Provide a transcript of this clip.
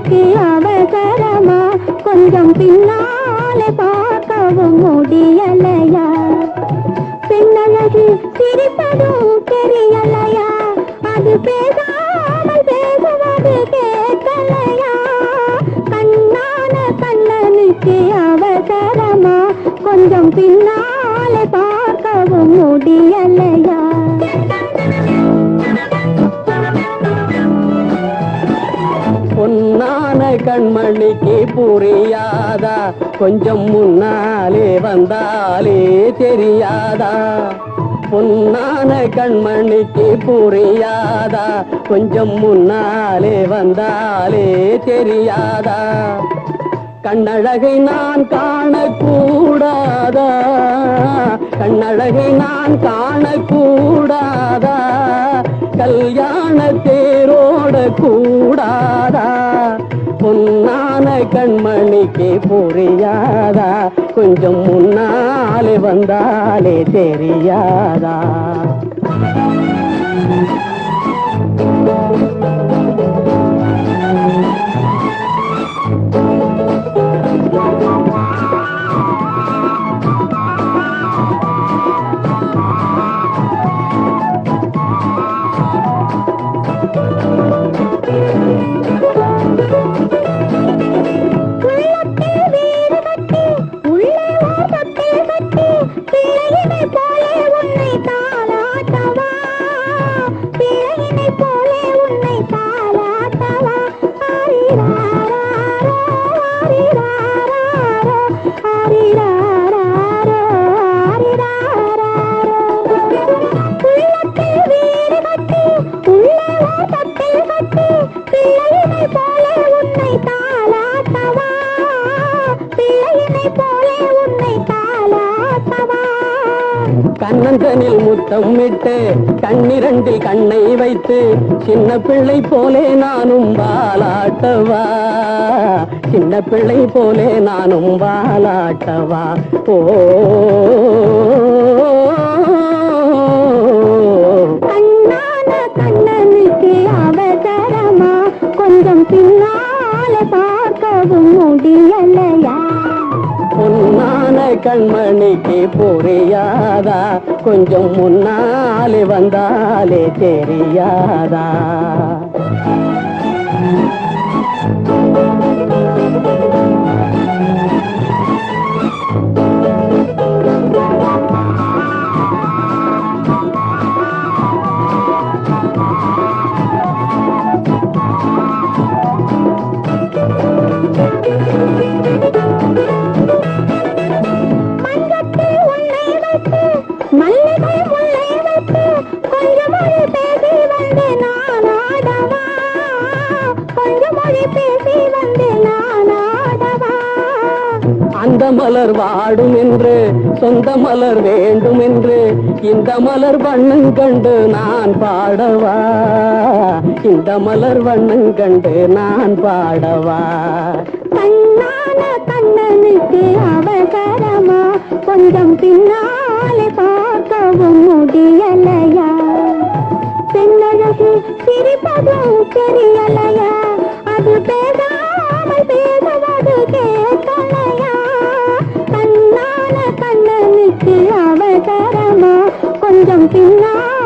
கண்ணனுக்கு அவசரமா கொஞ்சம் பின்னாலே பார்க்கவும் முடியலையா பெண்ணழகு சிரிப்பதும் தெரியலையா அது பேசாமல் பேசுவது கேட்கலையா கண்ணான கண்ணனுக்கு அவசரமா கொஞ்சம் பின்னாலே பார்க்கவும் முடியலையா பொன்னான கண்மணிக்கு புரியாதா கொஞ்சம் முன்னாலே வந்தாலே தெரியாதா பொன்னான கண்மணிக்கு புரியாதா கொஞ்சம் முன்னாலே வந்தாலே தெரியாதா கண்ணழகை நான் காணக்கூடாதா கண்ணழகை நான் காணக்கூடாதா கல்யாண தேரோட கூடாதா பொன்னான கண்மணிக்கு புரியாதா கொஞ்சம் முன்னாலே வந்தாலே தெரியாதா கண்ணந்தனில் முத்தம் விட்டு கண்ணிரண்டில் கண்ணை வைத்து சின்ன பிள்ளை போலே நானும் வாலாட்டவா சின்ன பிள்ளை போலே நானும் வாலாட்டவா ஓ கண்ணான கண்ணனுக்கு அவசரமா கொஞ்சம் பின்னாலே பார்க்கவும் முடியலையா பொன்னான கண்மணிக்கு புரியாதா கொஞ்சம் முன்னாலே வந்தாலே தெரியாதா மல்லிகை முல்லை வைத்து கொஞ்சம் மொழி பேசி வந்து நான் ஆடவா கொஞ்சம் மொழி பேசி வந்து நான் ஆடவா அந்த மலர் வாடும் என்று சொந்த மலர் வேண்டும் என்று இந்த மலர் வண்ணம் கண்டு நான் பாடவா இந்த மலர் வண்ணம் கண்டு நான் பாடவா கண்ணான கண்ணனுக்கு அவசரமா கொஞ்சம் பின்னாலே பார்க்கவும் முடியலையா பெண்ணழகு சிரிப்பதும் தெரியலையா அது பேசாமல் பேசுவது கேட்கலையா கண்ணான கண்ணனுக்கு அவசரமா கொஞ்சம் பின்னால்